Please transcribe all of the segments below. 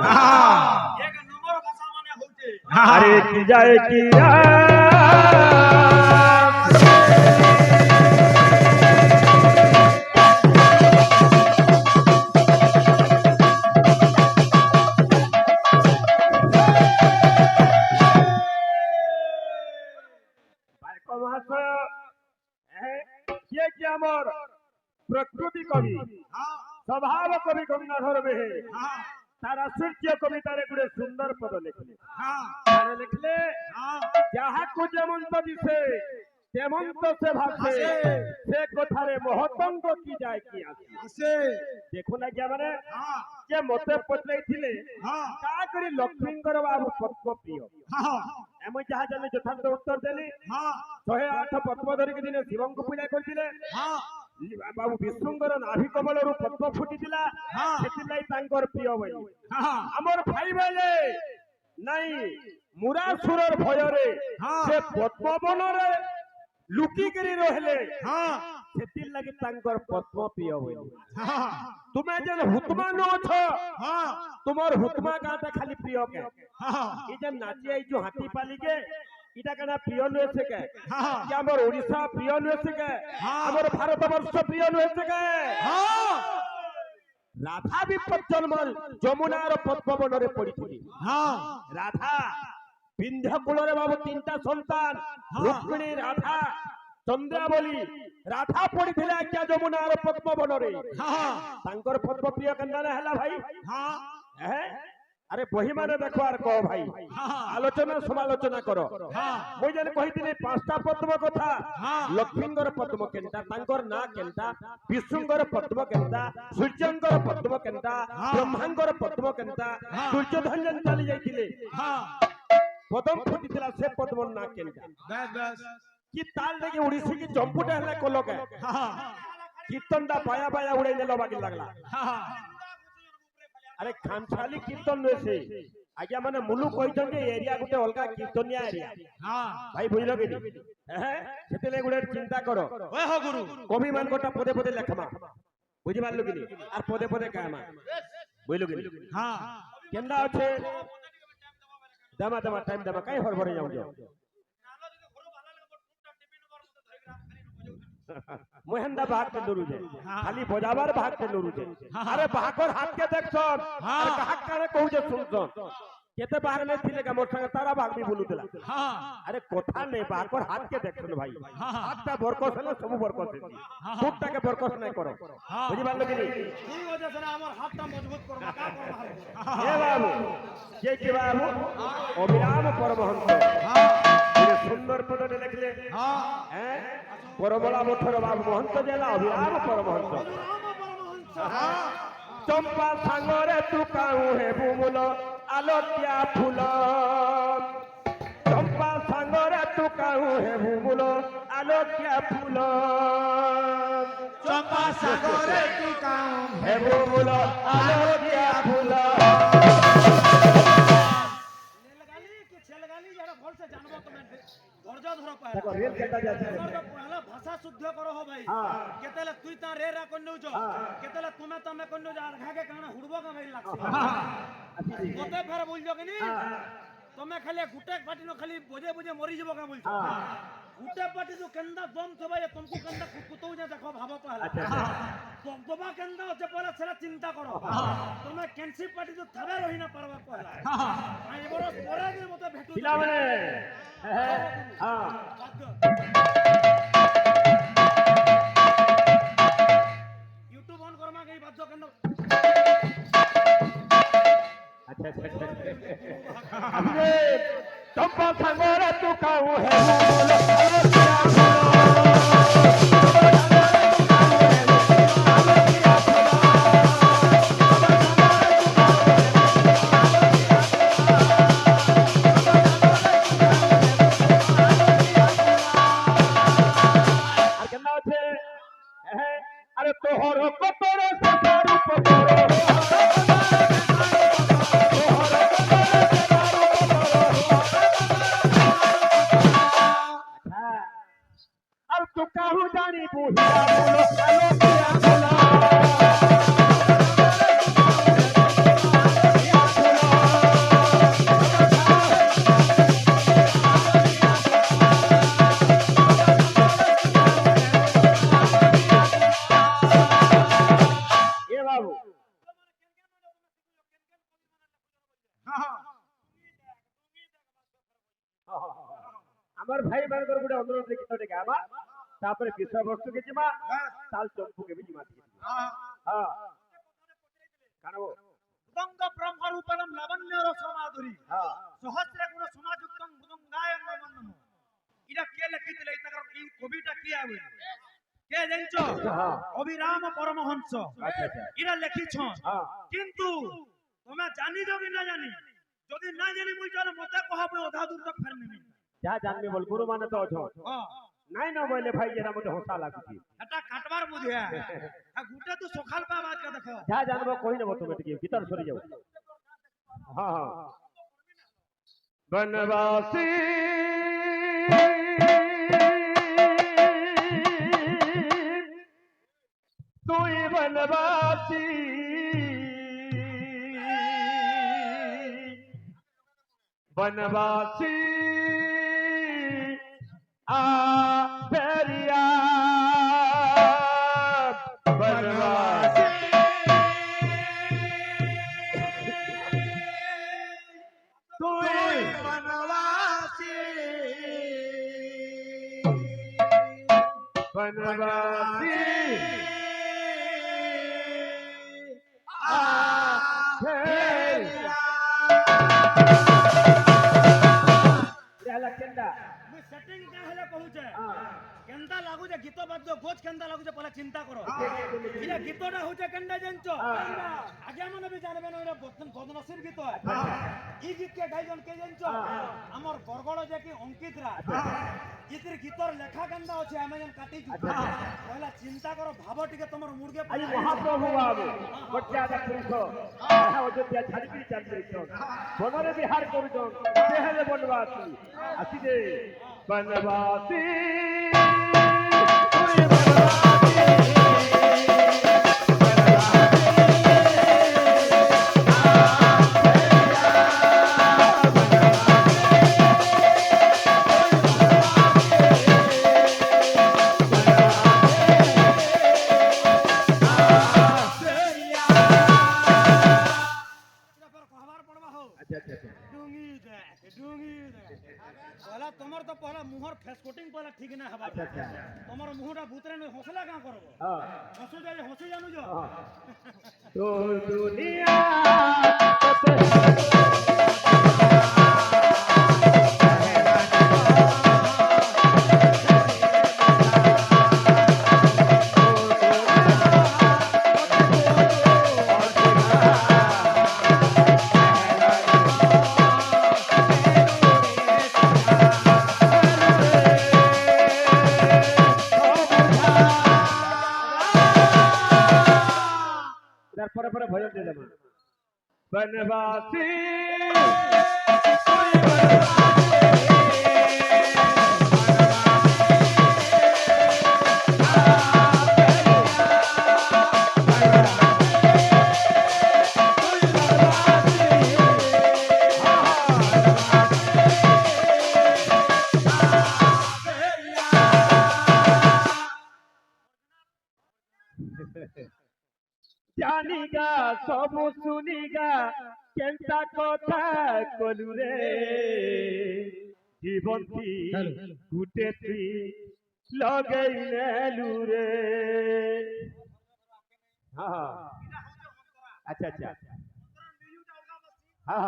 एक नंबर भाषा माने होते अरे की जाए किया प्रकृति कवि स्वभाव कवि गंगाधर में तारा सूर्य कवितार गुड़े सुंदर पद लिखले लिखले जहा को जेमंत दिसे तेमंत से भाषे से कथारे महतंग की जाए कि आसे देखो ना क्या माने जे मते पचलैथिले का करी लक्ष्मींकर बाबू पद्म प्रिय एम जहा जाने यथार्थ उत्तर देली 108 पद्म धरिक दिने शिवं को पूजा करथिले बाबू विष्णुंकर नाभि कमल रु पद्म फुटिला सेतिलाई तांकर प्रिय होई हमर भाई बेले नहीं मुरासुरर भयरे से पद्म बनरे लुकी करी रहले सेति लागि तांकर पद्म प्रिय होई तुमे जे हुतमा न छ तुमर हुतमा गाता खाली प्रिय के ई जे नाची आई जो हाथी पाली के इटा कना प्रिय न से के कि हमर ओडिसा प्रिय न से के हमर भारत वर्ष प्रिय न से के राधा विपद जन्म जमुनार पद्म बनरे पड़िथिली राधा विंध्य कुलरे बाबू तीनटा संतान रुक्मिणी राधा चंद्रावली राधा पड़िथिले क्या जमुनार पद्म बनरे तांकर पद्म प्रिय कंदा हला भाई अरे बही माने देखो आर कहो भाई आलोचना समालोचना करो मुई जने कहिथिनी पांचटा पद्म कथा लक्ष्मींगर पद्म केनता तांकर ना केनता विष्णुंगर पद्म केनता सूर्यंगर पद्म केनता ब्रह्मांगर पद्म केनता सूर्यधन्यन चली जाइथिले पद्म फुटिथिला से पद्म ना केनता बस बस कि ताल देखि ओडिसी की जंपुटा हला कोलके कीर्तनटा बाया बाया उड़ाई देलो बाकी लागला अरे खामसाली कीर्तन नसे आज्ञा माने मुलु कहिछन जे एरिया गुटे अलगा कीर्तनिया एरिया भाई बुझलो कि सेतेले गुटे चिंता करो ओए हो गुरु कवि मान कोटा पदे पदे लेखमा बुझि मारलु कि आर पदे पदे कामा बुझलो कि हां केंदा আছে दमा दमा टाइम दमा काई हरभरे जाऊ जो मोहनदा भाग के लुरु जे खाली बजावर भाग के लुरु जे अरे भागर हाथ के देखछन अरे कहा काने कहू जे सुनछन केते बाहर में थिले का मोर संग तारा भाग भी बोलुतला अरे कोठा ने भागर हाथ के देखछन भाई हाथटा बरकस न सब बरकस फुटटा के बरकस नै करो बुझि बारलो कि ठीक हो जसे हमर हाथटा मजबूत करबा का करबा हे बाबू के बाबू अभिराम परमहंस ये सुंदर पद लिखले हैं परमला मठर बाबू महंत जेला अभिराम परमहंस चंपा सांगरे तू काऊ हे बुमुल आलोत्या फूल चंपा सांगरे तू काऊ हे बुमुल आलोत्या फूल चंपा सांगरे तू काऊ हे बुमुल आलोत्या फूल देखो रेल केटा जाते पहला भाषा शुद्ध करो हो भाई केतेला तुई ता रे रा कोन्नु जो केतेला तुमे तमे कोन्नु जा घा के काना हुडबो का भाई लागछ कोते फेर बोल जो कि नी तमे खाली गुटे पाटी न खाली बोजे बोजे मरी जबो का बोलछ गुटे पाटी जो केंदा दम थबा ये तुमको केंदा कुकुतो जे देखो भाबो पहला दबा केंदा होते पहला सेला चिंता करो तमे कैंसी पाटी जो थबे रही ना परवा पहला आई बरो परे के मते भेटू पिला माने हां YouTube ऑन करमा गई बात जो केंदा अच्छा अबे चंपा सांगरे तू काऊ है बोलो अरे तोहर कतरे सदारू पकड़ो अब तू कहू जानी बुहिया बोलो आलोकिया बोलो ଭାଇ ମାନଙ୍କର ଗୋଟେ ଅନୁରୋଧ ଗୀତଟେ ଗାବା ତାପରେ ବିଷୟ ବସ୍ତୁ କେ ଯିବା ତାଲ ଚମ୍ପୁ କେ ବି ଯିବା ହଁ କାଣ মৃদঙ্গ ব্রহ্ম রূপম লাবণ্যর সমাধুরী সহস্র গুণ সমাযুক্তং মৃদঙ্গায়ং নমঃ এটা কে লিখিଥିଲେ এই কবিটা কি আবে কে জানছো অবিরাম পরমহংস এরা লিখিছ কিন্তু তোমরা জানি কি না জানি যদি না জানি মুই চলে মতে কহবে অধা দূর তক ফের নেমি যা জানবে বল গুরু মানে তো অছ নাই না বলে ভাই এরা মতে হসা লাগুছি এটা কাটবার বুঝিয়া গুটা তো সকাল পা বাদ কা দেখো যা জানবো কই নেব তুমি টিকে ভিতর সরি যাও হ্যাঁ হ্যাঁ বনবাসী তুই বনবাসী বনবাসী आ फेरिया बनवासी तू बनवासी बनवासी आ फेरिया सेटिंग क्या हेले कहूचे केंदा लागू जे गीत बाद्य गोच केंदा लागू जे पहले चिंता करो इला गीतटा होचे केंदा जानचो आगे माने भी जानबे न इला बदनसीर गीत ई गीत के गाइजन के जानचो हमर बरगड़ जे कि अंकित रा इतिर गीतर लेखा केंदा होचे हम जन काटी छु पहला चिंता करो भाबो टिके तमर मुर्गे आई महाप्रभु बाबू बच्चा दा पुरुष आहा अयोध्या छाड़ी चल रही बनरे बिहार करू देहले बनवासी आसी दे बनवासी तुई तमर तो पहला मुहर फेस कोटिंग पहला ठीक ना हवा तमर मुहटा भूतरे न हंसला का करबो हंसु जाले हंसु जानू जो तो दुनिया पर भजन दे देबो बनवासी कोई जानिगा सब सुनिगा केंता कथा कलु रे जीवन की गुटे थी लगई नेलु रे हां अच्छा अच्छा हां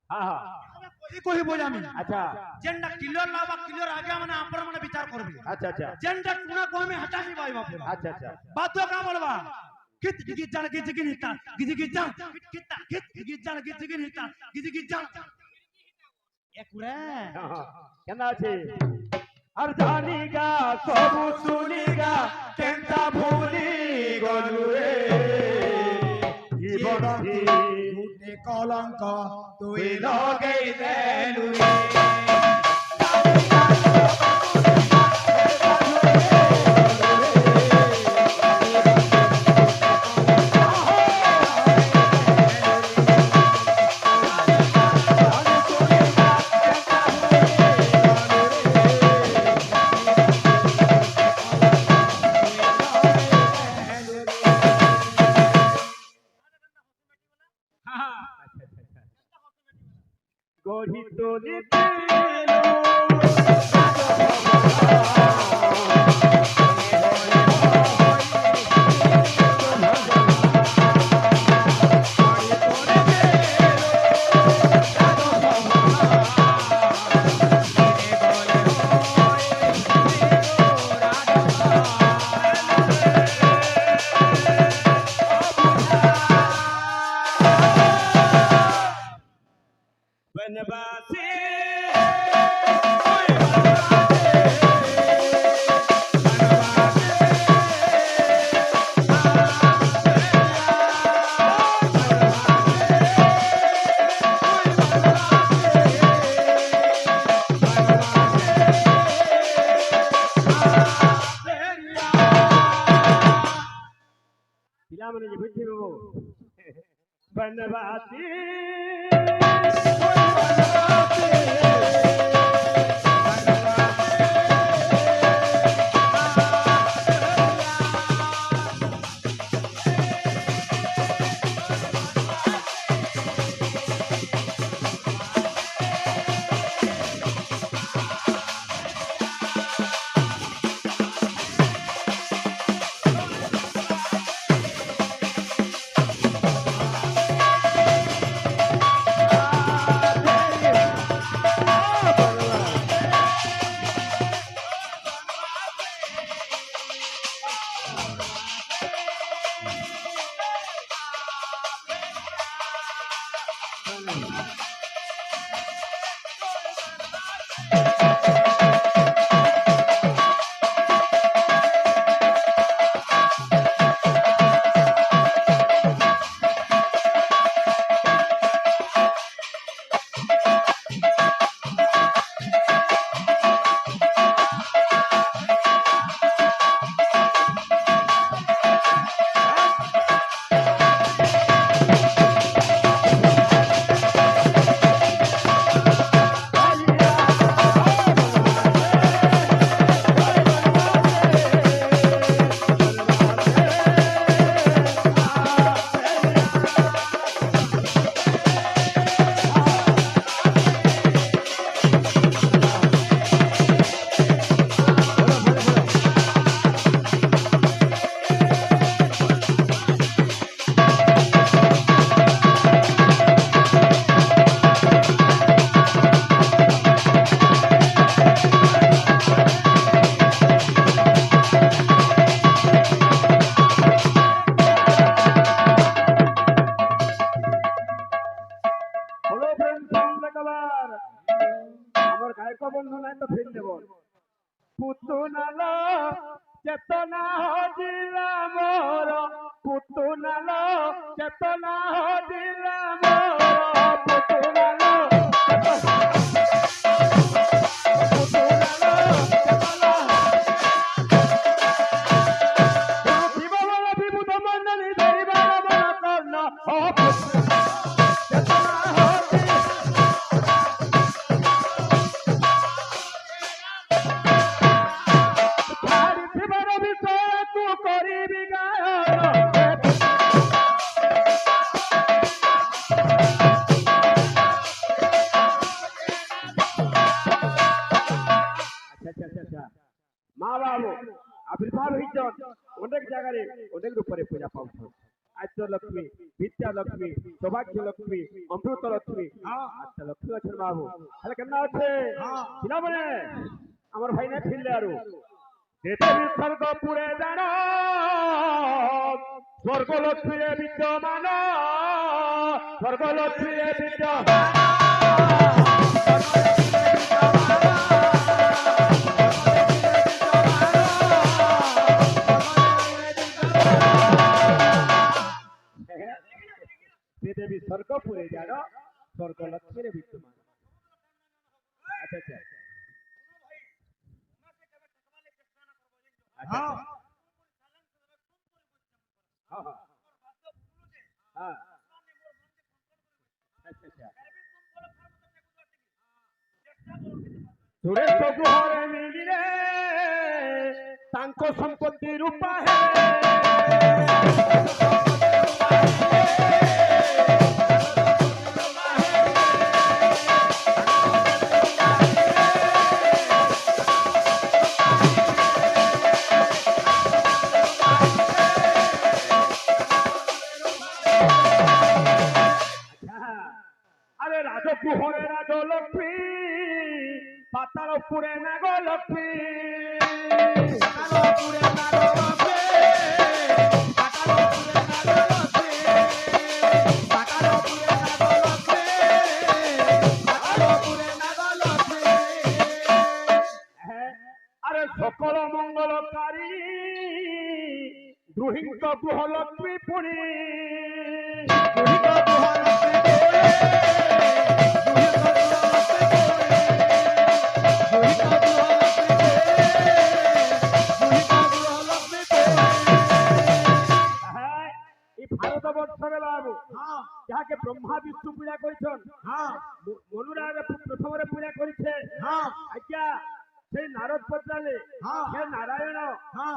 हां हां कोही बोलामी अच्छा जेंडा क्लियर लाबा क्लियर आगे माने आपन माने विचार करबी अच्छा अच्छा जेंडा कुना को में हटाही बाई बाप अच्छा अच्छा बातो का बोलबा कित गित जान गित गिता गित जान किता कित गित जान गित जान एकुरे केना छे हर जानिगा सब सुनिगा केंता भूली गलु रे जीवन थी गुटे कलंक तुई लगई देलु रे गढ़ी तोली মানে যে বুঝছি বাবু বনবাসী হলো প্রেম সঙ্গে কবার আমার গায়ক বন্ধু নাই তো ফির দেব পুতুনাল চেতনা হজিলা মোর পুতুনাল চেতনা হজিলা মোর পুতুনাল মা বাবু আবির্ভাব হইছন অনেক জায়গায় অনেক রূপে পূজা পাউছ আদ্য লক্ষ্মী বিদ্যা লক্ষ্মী সৌভাগ্য লক্ষ্মী অমৃত লক্ষ্মী আচ্ছা লক্ষ্মী অছেন বাবু তাহলে কেমন আছে চিনা বলে আমার ভাই না ফিরলে আরো দেবী স্বর্গ পুরে জান স্বর্গ লক্ষ্মী বিদ্যমান স্বর্গ লক্ষ্মী বিদ্যমান দেবী স্বর্গপুরে যার স্বর্গ লক্ষ্মীর বিদ্যমান আচ্ছা আচ্ছা আচ্ছা হ্যাঁ আচ্ছা আচ্ছা ସୁରେଶ ଗୁହରେ ମିଳିଲେ ତାଙ୍କ ସମ୍ପତ୍ତି ରୂପା আরে রাজগুহরে রাজলক্ষ্মী পাতালপুরে নাগলক্ষ্মী পাতালপুরে নাগলক্ষ্মী পাতালপুরে নাগলক্ষ্ী পাতালপুরে নাগলক্ষ্ী আরে সকল মঙ্গলকারী দ্রোহীঙ্ক গৃহলক্ষ্মী পুরী দ্রোহীঙ্ক গৃহলক্ষ্মী बाबू যাকে ব্রহ্মা বিষ্ণু পূজা করছেন মনুরাজ প্রথমে পূজা করেছে আজ্ঞা সেই নারদ পচারে হে নারায়ণ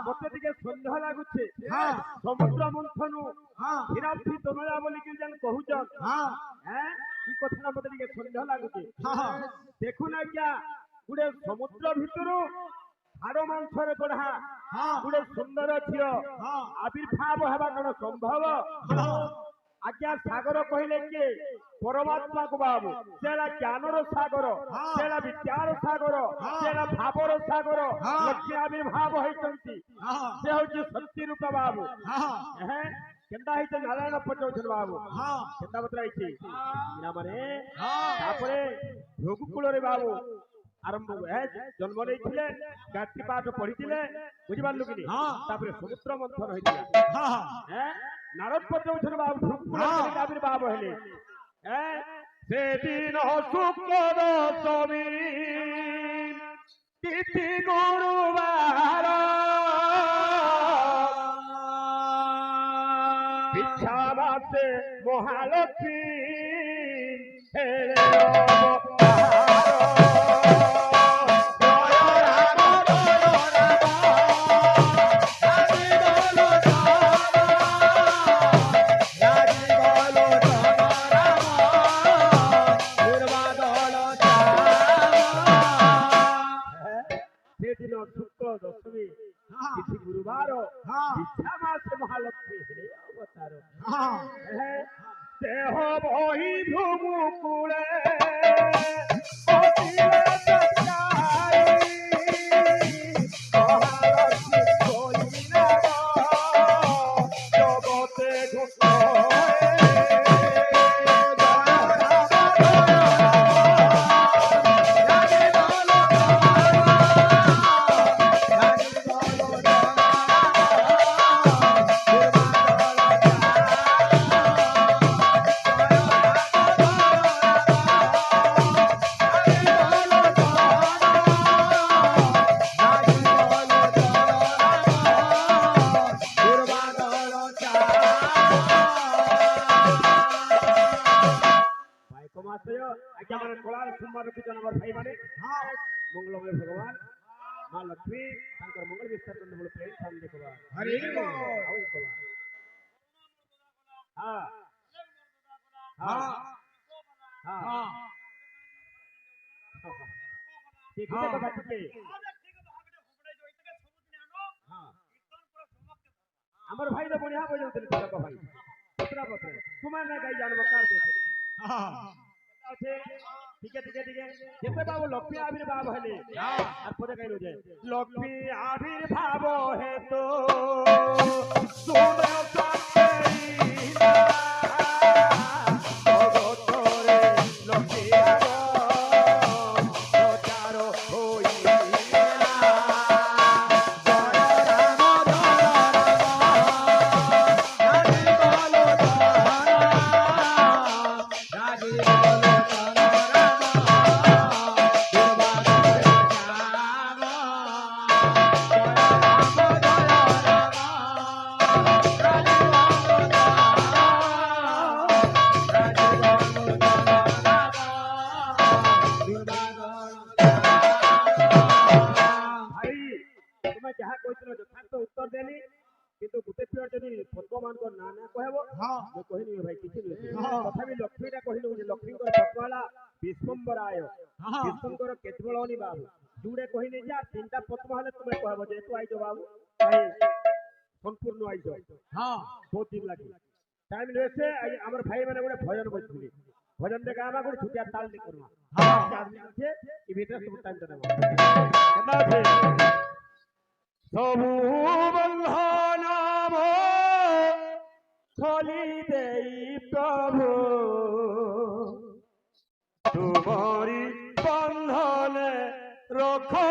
মতে টিকে সন্দেহ লাগুছে সমুদ্র মন্থনু হীরাক্ষী তনয়া বলি কি যেন কহুছন হ্যাঁ এই কথাটা মতে টিকে সন্দেহ লাগুছে দেখুন আজ্ঞা গুড়ে সমুদ্র ভিতরু হাড় মাংসরে গড়া গুড়ে সুন্দর ঝিও আবির্ভাব হবা কোন সম্ভব আজ্ঞা সাগর কহিলে কি পরমাত্মা কো বাবু সেলা জ্ঞানর সাগর সেলা বিদ্যার সাগর সেলা ভাবর সাগর লক্ষ্মী আবির্ভাব হইছন্তি সে হচ্ছে শক্তি রূপ বাবু হ্যাঁ কেনটা হইছে নারায়ণ পচৌছন বাবু কেনটা বতরাইছি না মানে তারপরে ভোগকুলরে বাবু আরম্ভ জন্ম নেইছিলে গায়ত্রী পাঠ পড়িছিলে বুঝিপারলু কি তারপরে সমুদ্র মন্থন হইছিল হ্যাঁ নারদ পচৌছন বাবু ভোগকুলরে আবির্ভাব হইলে সেদিন শুক্ল দশমী তিথি গুরুবার পিছা মাসে মহালক্ষ্মী শুক্ল দশমী তিথি গুরুবার পিছা মাসে মহালক্ষ্মী অবতার দেহ বহি ভূমুকুলে জগতে मंगलमय भगवान मां लक्ष्मी मंगल विस्तार करने प्रेम सामने देखा हरि हाँ हाँ हाँ ठीक है तो बात है हमर भाई तो बढ़िया बजाउते को भाई पुत्रा पुत्र तुम्हें ना गाई जानबो कार दे हां ठीक है जैसे बाबू लक्ष्मी आविर्भाव हेले আর পরে গাইলো যে লক্ষ্মী আবির্ভাব হেতো তোমরা সাথেইনা জগতরে লক্ষ্মী প্রচার হইনা विश्वम्बराय विश्वंकर केतबळनी बाबू जुड़े कहिने जा तीनटा पद्म हले तुमे कहबो जे तू आइजो बाबू संपूर्ण आइजो हां बहुत दिन लागी टाइम लेसे हमर भाई माने गोटे भजन बजथिले भजन देखा आमा गोटे छुटिया ताल दे करवा हां आदमी छे ई भीतर सब टाइम देबो केना छे सबु बंधन खोली देई प्रभु तुम्हारी बंधन रखो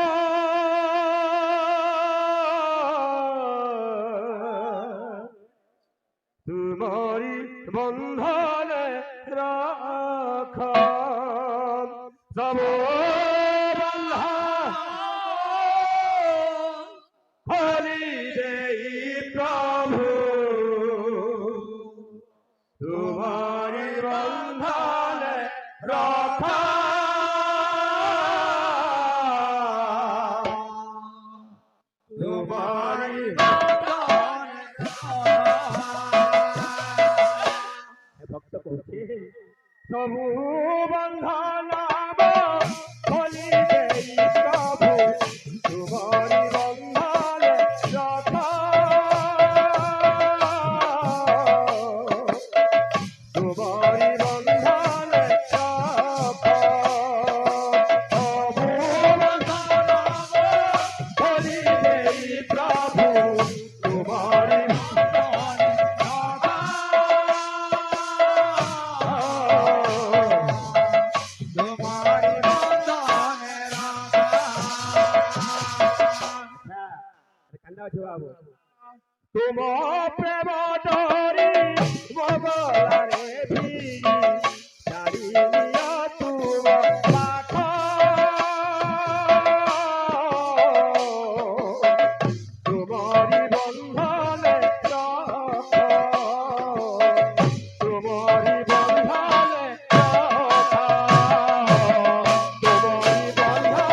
तुम्हारी बंधन रखो सब बंधन खोली देई प्रभु কହୁছে ସବୁ ବନ୍ଧନ ଖୋଲି ଦେଇ ପ୍ରଭୁ ତୁମରି ବନ୍ଧନରେ ରଥ ତୁମରି ବନ୍ଧନରେ ରଥ ସବୁ ବନ୍ଧନ ଖୋଲି ଦେଇ ପ୍ରଭୁ ତୁମରି तुम प्रेम डोरी बगलारे भी जानी लिया तुम पाख तुम्हारी बंधन रख तुम्हारी बंधन रख तुम्हारी बंधन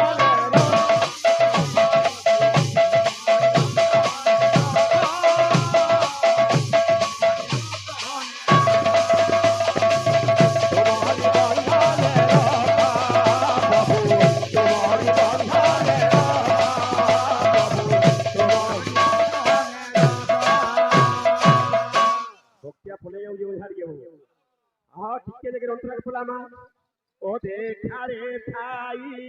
ओ देखारे थाई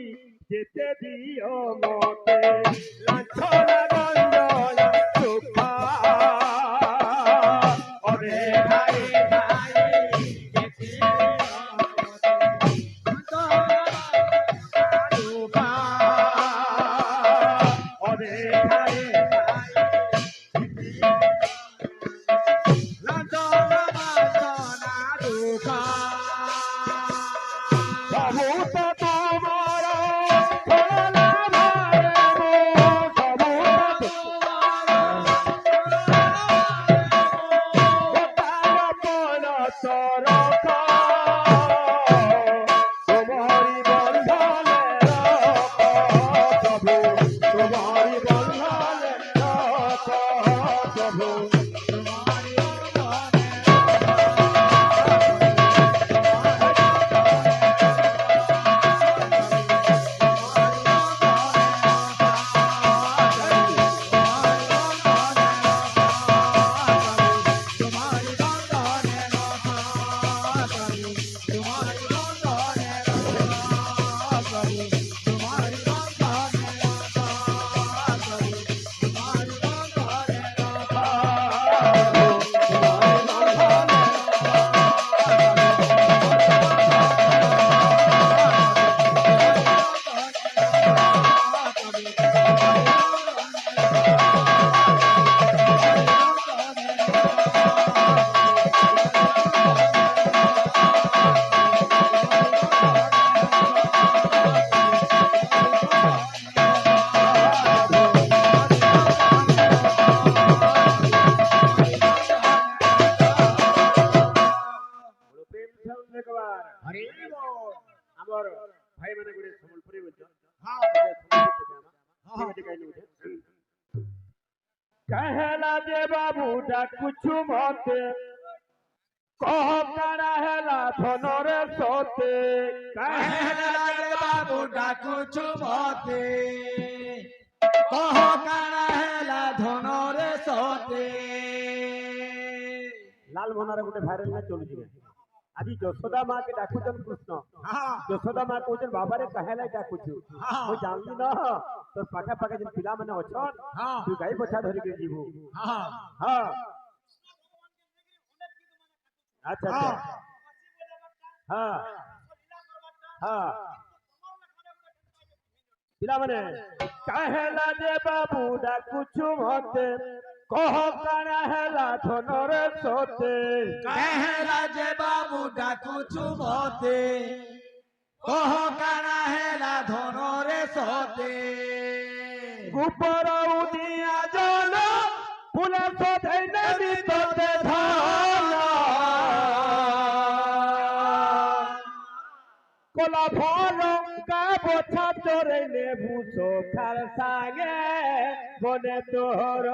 जेते दियो मोते लाछना गंजला सुखा ओ देखारे थाई जेते दियो मोते सुखा ओ देखारे ଆମର ଭାଇ ମାନେ ଗୁଡେ ସମ୍ବଲପୁରୀ ବୋଲଛ कहला जे बाबू डाकुछु मते कह काना हेला धनरे सोते कहला जे बाबू डाकुछु मते कह काना हेला धनरे सोते लाल मोहनारे गुटे भाइरल ना चलु जिवे आज यशोदा माँ के डाकुचन कृष्ण यशोदा माँ कहते बाबा रे कहला डाकुछु मु जानली न तो पाखा पाखा जिन पिला माने अछन तू गाई बछा धरि के जीवु हां अच्छा अच्छा हां हां पिला माने कहला जे बाबू डाकुछु मते कह काना हेला धनरे सोते कहला जे बाबू डाकुछु मते कह काना हेला धनरे सोते गुपर उदिया जन फुल सधैने बितते धान कोला भल का बोछा चोरैले भूसो खार सागे बने तोहर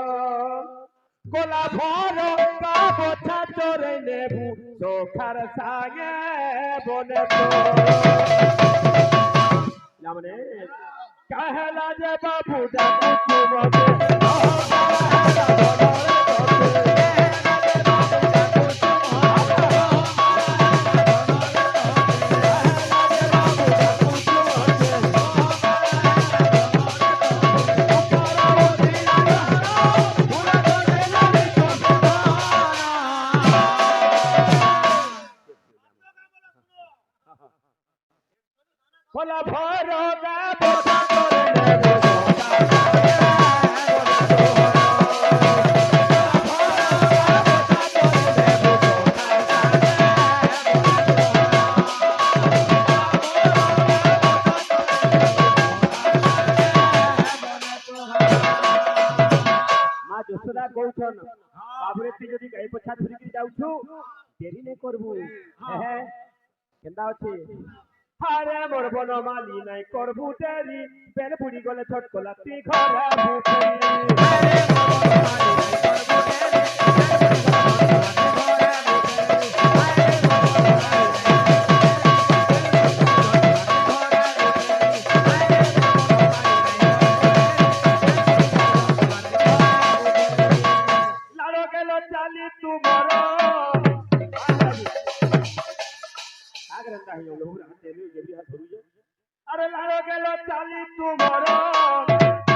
গোলা ভর বোঝা চোরে নেবু চোখার সাগে বনে তো মানে कहला जे बाबू डाकू तुमके भला भरोगा बोझा तोरे माँ जसोदा कौन बाबुरे तु जदि गाई पछा धरिकी जाउछु देरी नै करबू हे केंदा अछि हारे मोर बनमाली নাই করবু দেরি বেল বুড়ি গলে ছট কলা তুই ঘরে ভুখি হারে মোর বনমালি নাই अरे लालो गेलो चाली तू मरो